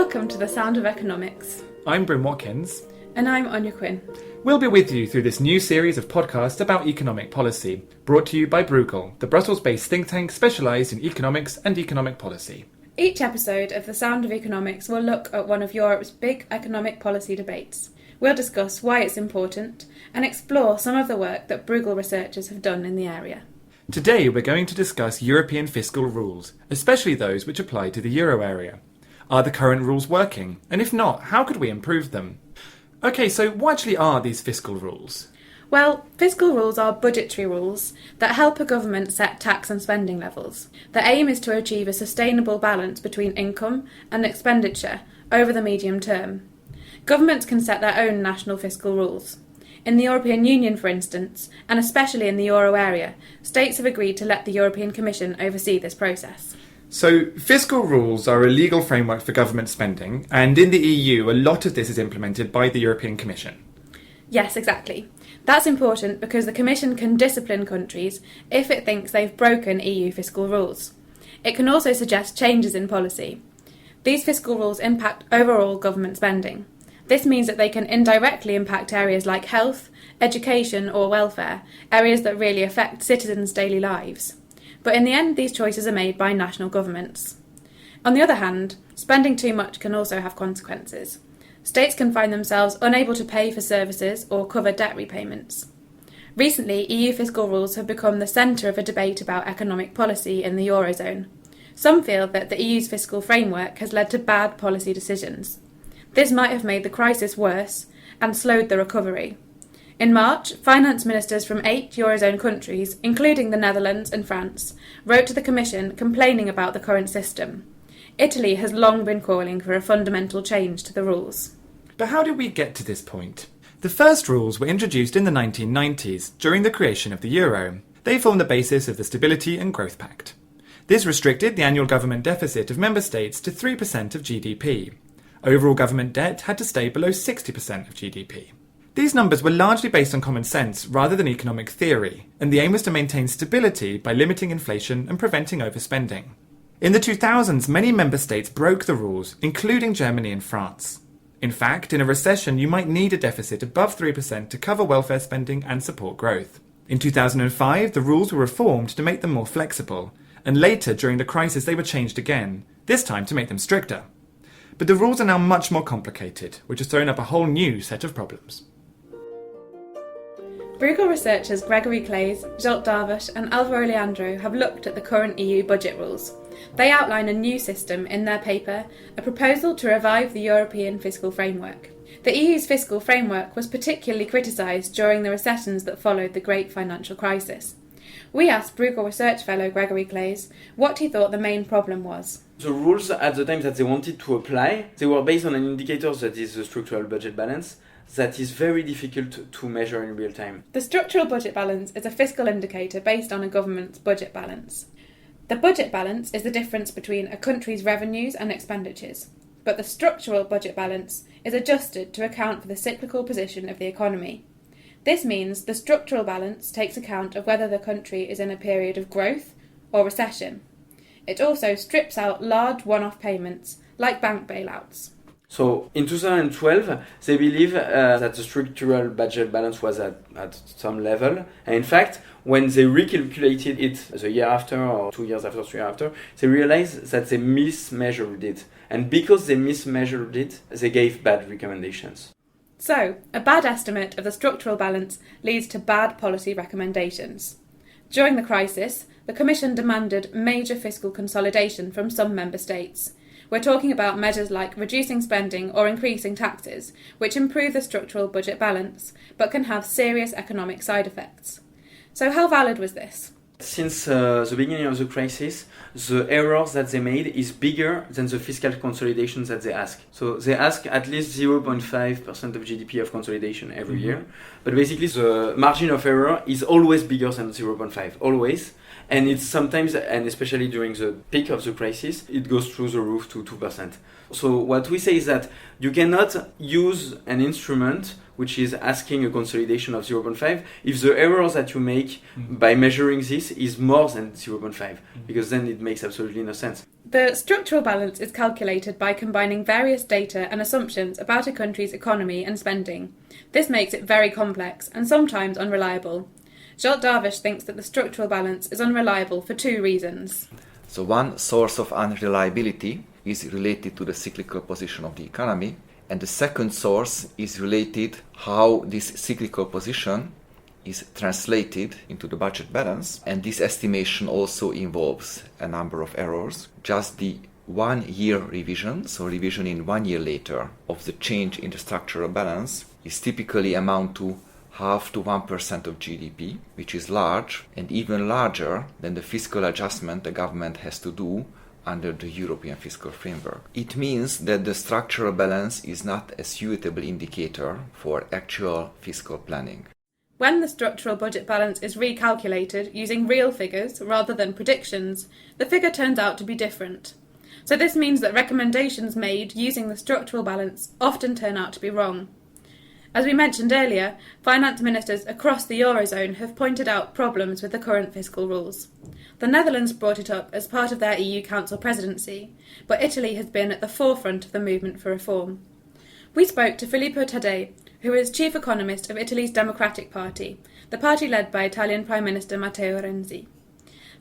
Welcome to The Sound of Economics. I'm Bryn Watkins. And I'm Anya Quinn. We'll be with you through this new series of podcasts about economic policy, brought to you by Bruegel, the Brussels-based think tank specialised in economics and economic policy. Each episode of The Sound of Economics will look at one of Europe's big economic policy debates. We'll discuss why it's important and explore some of the work that Bruegel researchers have done in the area. Today we're going to discuss European fiscal rules, especially those which apply to the euro area. Are the current rules working? And if not, how could we improve them? Okay, so what actually are these fiscal rules? Well, fiscal rules are budgetary rules that help a government set tax and spending levels. The aim is to achieve a sustainable balance between income and expenditure over the medium term. Governments can set their own national fiscal rules. In the European Union, for instance, and especially in the euro area, states have agreed to let the European Commission oversee this process. So, fiscal rules are a legal framework for government spending, and in the EU, a lot of this is implemented by the European Commission. Yes, exactly. That's important because the Commission can discipline countries if it thinks they've broken EU fiscal rules. It can also suggest changes in policy. These fiscal rules impact overall government spending. This means that they can indirectly impact areas like health, education or welfare, areas that really affect citizens' daily lives. But in the end, these choices are made by national governments. On the other hand, spending too much can also have consequences. States can find themselves unable to pay for services or cover debt repayments. Recently, EU fiscal rules have become the centre of a debate about economic policy in the Eurozone. Some feel that the EU's fiscal framework has led to bad policy decisions. This might have made the crisis worse and slowed the recovery. In March, finance ministers from 8 Eurozone countries, including the Netherlands and France, wrote to the Commission complaining about the current system. Italy has long been calling for a fundamental change to the rules. But how did we get to this point? The first rules were introduced in the 1990s during the creation of the euro. They formed the basis of the Stability and Growth Pact. This restricted the annual government deficit of member states to 3% of GDP. Overall government debt had to stay below 60% of GDP. These numbers were largely based on common sense rather than economic theory, and the aim was to maintain stability by limiting inflation and preventing overspending. In the 2000s, many member states broke the rules, including Germany and France. In fact, in a recession, you might need a deficit above 3% to cover welfare spending and support growth. In 2005, the rules were reformed to make them more flexible, and later, during the crisis, they were changed again, this time to make them stricter. But the rules are now much more complicated, which has thrown up a whole new set of problems. Bruegel researchers Gregory Claeys, Zsolt Darvash and Alvaro Leandro have looked at the current EU budget rules. They outline a new system in their paper, A Proposal to Revive the European Fiscal Framework. The EU's fiscal framework was particularly criticised during the recessions that followed the great financial crisis. We asked Bruegel research fellow Gregory Claeys what he thought the main problem was. The rules at the time that they wanted to apply, they were based on an indicator that is the structural budget balance, that is very difficult to measure in real time. The structural budget balance is a fiscal indicator based on a government's budget balance. The budget balance is the difference between a country's revenues and expenditures, but the structural budget balance is adjusted to account for the cyclical position of the economy. This means the structural balance takes account of whether the country is in a period of growth or recession. It also strips out large one-off payments, like bank bailouts. So in 2012, they believe that the structural budget balance was at some level. And in fact, when they recalculated it the year after or 2 years after, 3 years after, they realized that they mismeasured it. And because they mismeasured it, they gave bad recommendations. So, a bad estimate of the structural balance leads to bad policy recommendations. During the crisis, the Commission demanded major fiscal consolidation from some member states. We're talking about measures like reducing spending or increasing taxes, which improve the structural budget balance, but can have serious economic side effects. So how valid was this? Since the beginning of the crisis, the errors that they made is bigger than the fiscal consolidation that they ask. So they ask at least 0.5% of GDP of consolidation every year. But basically the margin of error is always bigger than 0.5, always. And it's sometimes, and especially during the peak of the crisis, it goes through the roof to 2%. So what we say is that you cannot use an instrument which is asking a consolidation of 0.5, if the errors that you make by measuring this is more than 0.5, because then it makes absolutely no sense. The structural balance is calculated by combining various data and assumptions about a country's economy and spending. This makes it very complex and sometimes unreliable. Zsolt Darvash thinks that the structural balance is unreliable for two reasons. So one source of unreliability is related to the cyclical position of the economy, and the second source is related how this cyclical position is translated into the budget balance, and this estimation also involves a number of errors. Just the 1 year revision, so revision in 1 year later, of the change in the structural balance is typically amount to 0.5 to 1% of GDP, which is large and even larger than the fiscal adjustment the government has to do under the European fiscal framework. It means that the structural balance is not a suitable indicator for actual fiscal planning. When the structural budget balance is recalculated using real figures rather than predictions, the figure turns out to be different. So this means that recommendations made using the structural balance often turn out to be wrong. As we mentioned earlier, finance ministers across the Eurozone have pointed out problems with the current fiscal rules. The Netherlands brought it up as part of their EU Council presidency, but Italy has been at the forefront of the movement for reform. We spoke to Filippo Taddei, who is chief economist of Italy's Democratic Party, the party led by Italian Prime Minister Matteo Renzi.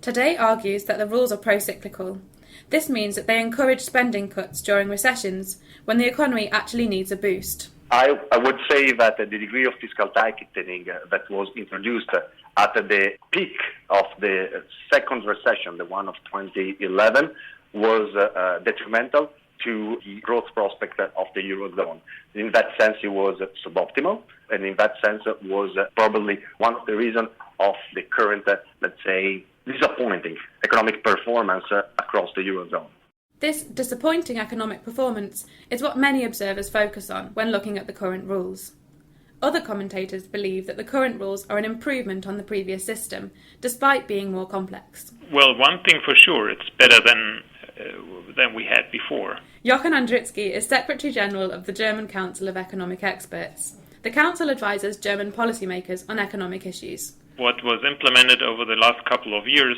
Taddei argues that the rules are pro-cyclical. This means that they encourage spending cuts during recessions, when the economy actually needs a boost. I would say that the degree of fiscal tightening that was introduced at the peak of the second recession, the one of 2011, was detrimental to the growth prospect of the Eurozone. In that sense, it was suboptimal, and in that sense, it was probably one of the reasons of the current, let's say, disappointing economic performance across the Eurozone. This disappointing economic performance is what many observers focus on when looking at the current rules. Other commentators believe that the current rules are an improvement on the previous system, despite being more complex. Well, one thing for sure, it's better than we had before. Jochen Andritzky is Secretary General of the German Council of Economic Experts. The council advises German policymakers on economic issues. What was implemented over the last couple of years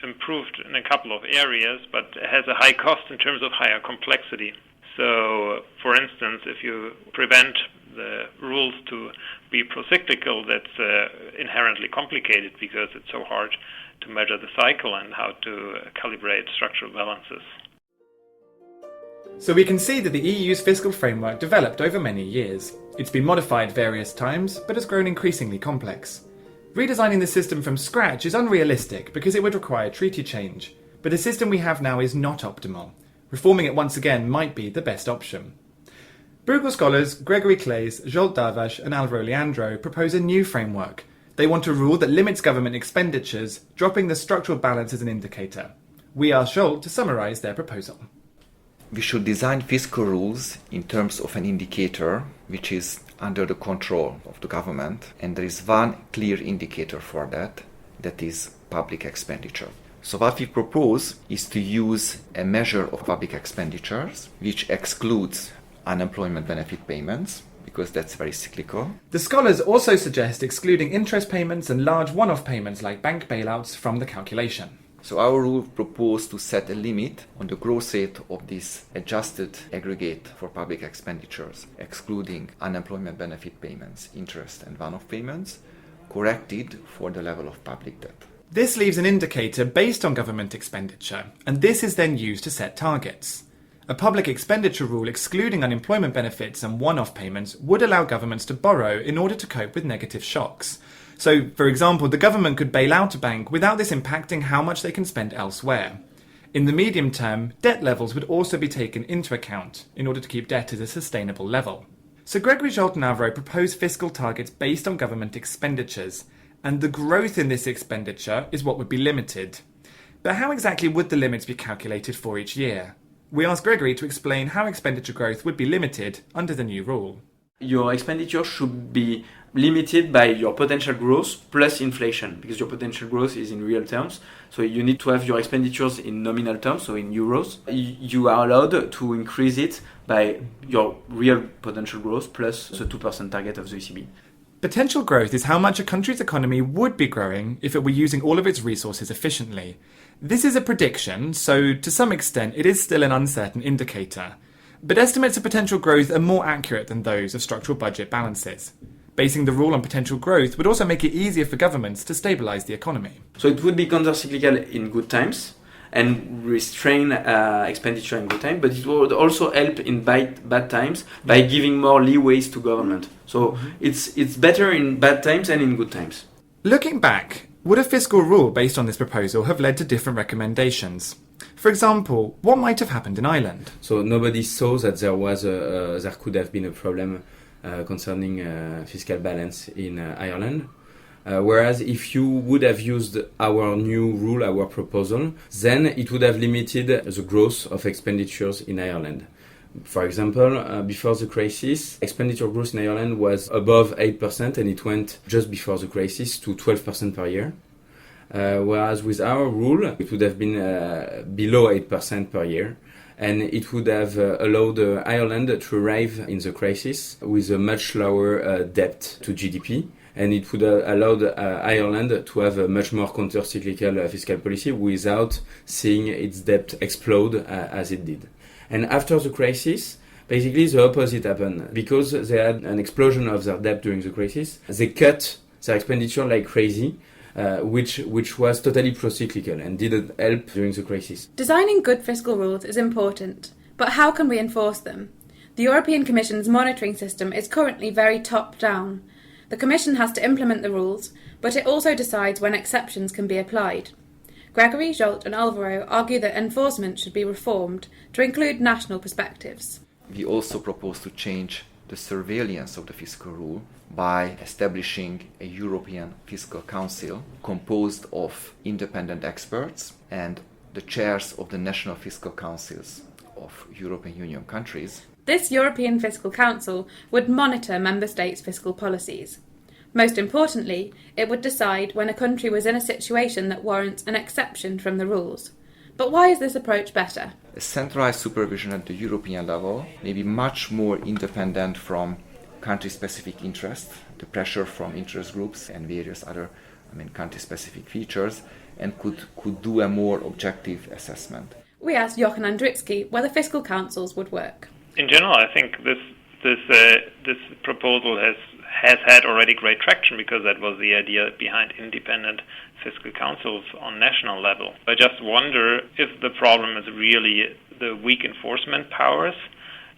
improved in a couple of areas, but has a high cost in terms of higher complexity. So, for instance, if you prevent the rules to be procyclical, that's inherently complicated because it's so hard to measure the cycle and how to calibrate structural balances. So we can see that the EU's fiscal framework developed over many years. It's been modified various times, but has grown increasingly complex. Redesigning the system from scratch is unrealistic because it would require treaty change, but the system we have now is not optimal. Reforming it once again might be the best option. Bruegel scholars Gregory Claeys, Zsolt Darvash and Alvaro Leandro propose a new framework. They want a rule that limits government expenditures, dropping the structural balance as an indicator. We asked Zsolt to summarise their proposal. We should design fiscal rules in terms of an indicator which is under the control of the government, and there is one clear indicator for that, that is public expenditure. So what we propose is to use a measure of public expenditures which excludes unemployment benefit payments, because that's very cyclical. The scholars also suggest excluding interest payments and large one-off payments like bank bailouts from the calculation. So our rule proposed to set a limit on the growth rate of this adjusted aggregate for public expenditures, excluding unemployment benefit payments, interest and one-off payments, corrected for the level of public debt. This leaves an indicator based on government expenditure, and this is then used to set targets. A public expenditure rule excluding unemployment benefits and one-off payments would allow governments to borrow in order to cope with negative shocks. So, for example, the government could bail out a bank without this impacting how much they can spend elsewhere. In the medium term, debt levels would also be taken into account in order to keep debt at a sustainable level. So Gregory, Zsolt and Alvaro propose fiscal targets based on government expenditures, and the growth in this expenditure is what would be limited. But how exactly would the limits be calculated for each year? We asked Gregory to explain how expenditure growth would be limited under the new rule. Your expenditure should be limited by your potential growth plus inflation, because your potential growth is in real terms. So you need to have your expenditures in nominal terms, so in euros. You are allowed to increase it by your real potential growth plus the 2% target of the ECB. Potential growth is how much a country's economy would be growing if it were using all of its resources efficiently. This is a prediction, so to some extent it is still an uncertain indicator. But estimates of potential growth are more accurate than those of structural budget balances. Basing the rule on potential growth would also make it easier for governments to stabilise the economy. So it would be counter-cyclical in good times and restrain expenditure in good times, but it would also help in bad times by giving more leeways to government. So it's better in bad times and in good times. Looking back, would a fiscal rule based on this proposal have led to different recommendations? For example, what might have happened in Ireland? So nobody saw that there could have been a problem concerning fiscal balance in Ireland. Whereas if you would have used our new rule, our proposal, then it would have limited the growth of expenditures in Ireland. For example, before the crisis, expenditure growth in Ireland was above 8%, and it went just before the crisis to 12% per year. Whereas with our rule, it would have been below 8% per year. And it would have allowed Ireland to arrive in the crisis with a much lower debt to GDP. And it would have allowed Ireland to have a much more counter-cyclical fiscal policy without seeing its debt explode as it did. And after the crisis, basically the opposite happened. Because they had an explosion of their debt during the crisis, they cut their expenditure like crazy, which was totally pro-cyclical and didn't help during the crisis. Designing good fiscal rules is important, but how can we enforce them? The European Commission's monitoring system is currently very top-down. The Commission has to implement the rules, but it also decides when exceptions can be applied. Gregory, Jolt and Alvaro argue that enforcement should be reformed to include national perspectives. We also propose to change the surveillance of the fiscal rule by establishing a European Fiscal Council composed of independent experts and the chairs of the national fiscal councils of European Union countries. This European Fiscal Council would monitor member states' fiscal policies. Most importantly, it would decide when a country was in a situation that warrants an exception from the rules. But why is this approach better? A centralized supervision at the European level may be much more independent from country-specific interests, the pressure from interest groups and various other country-specific features, and could do a more objective assessment. We asked Jochen Andritsky whether fiscal councils would work. In general, I think this proposal has had already great traction, because that was the idea behind independent fiscal councils on national level. I just wonder if the problem is really the weak enforcement powers,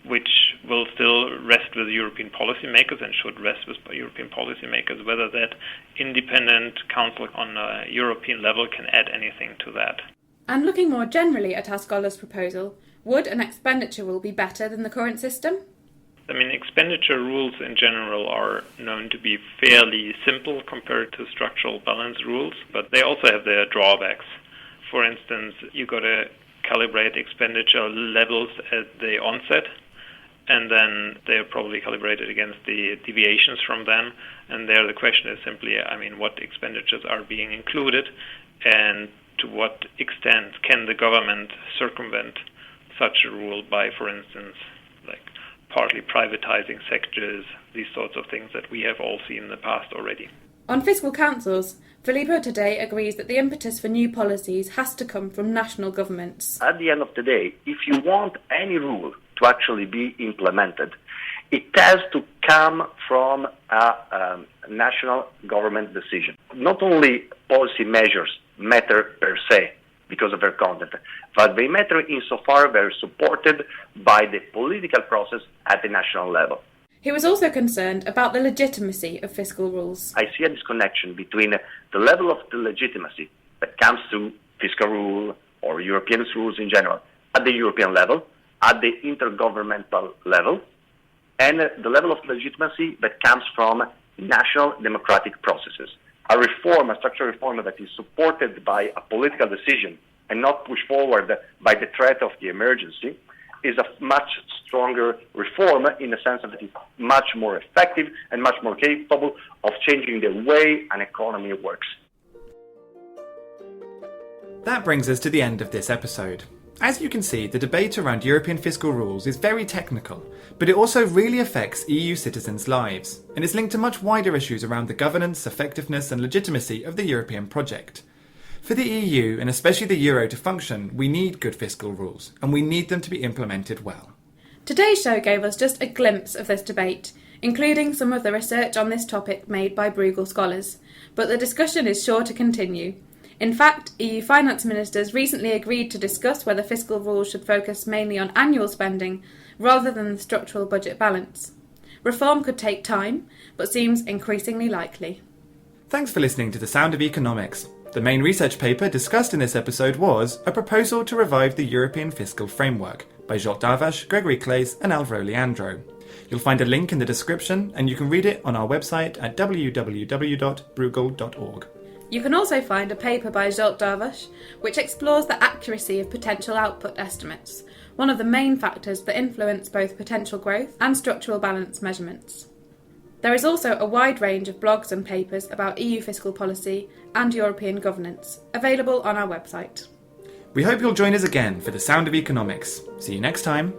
which will still rest with European policymakers and should rest with European policymakers, whether that independent council on a European level can add anything to that. And looking more generally at our scholars' proposal, would an expenditure rule be better than the current system? Expenditure rules in general are known to be fairly simple compared to structural balance rules, but they also have their drawbacks. For instance, you got to calibrate expenditure levels at the onset, and then they are probably calibrated against the deviations from them. And there the question is simply, what expenditures are being included, and to what extent can the government circumvent such a rule by, for instance, partly privatizing sectors, these sorts of things that we have all seen in the past already. On fiscal councils, Filippo today agrees that the impetus for new policies has to come from national governments. At the end of the day, if you want any rule to actually be implemented, it has to come from a national government decision. Not only policy measures matter per se, because of their content, but they matter insofar they're supported by the political process at the national level. He was also concerned about the legitimacy of fiscal rules. I see a disconnection between the level of the legitimacy that comes to fiscal rule or European rules in general at the European level, at the intergovernmental level, and the level of legitimacy that comes from national democratic processes. A structural reform that is supported by a political decision and not pushed forward by the threat of the emergency is a much stronger reform in the sense that it's much more effective and much more capable of changing the way an economy works. That brings us to the end of this episode. As you can see, the debate around European fiscal rules is very technical, but it also really affects EU citizens' lives, and is linked to much wider issues around the governance, effectiveness and legitimacy of the European project. For the EU, and especially the euro, to function, we need good fiscal rules, and we need them to be implemented well. Today's show gave us just a glimpse of this debate, including some of the research on this topic made by Bruegel scholars, but the discussion is sure to continue. In fact, EU finance ministers recently agreed to discuss whether fiscal rules should focus mainly on annual spending rather than the structural budget balance. Reform could take time, but seems increasingly likely. Thanks for listening to The Sound of Economics. The main research paper discussed in this episode was A Proposal to Revive the European Fiscal Framework by Zsolt Darvas, Gregory Claes and Alvaro Leandro. You'll find a link in the description and you can read it on our website at www.bruegel.org. You can also find a paper by Zsolt Darvas which explores the accuracy of potential output estimates, one of the main factors that influence both potential growth and structural balance measurements. There is also a wide range of blogs and papers about EU fiscal policy and European governance, available on our website. We hope you'll join us again for The Sound of Economics. See you next time.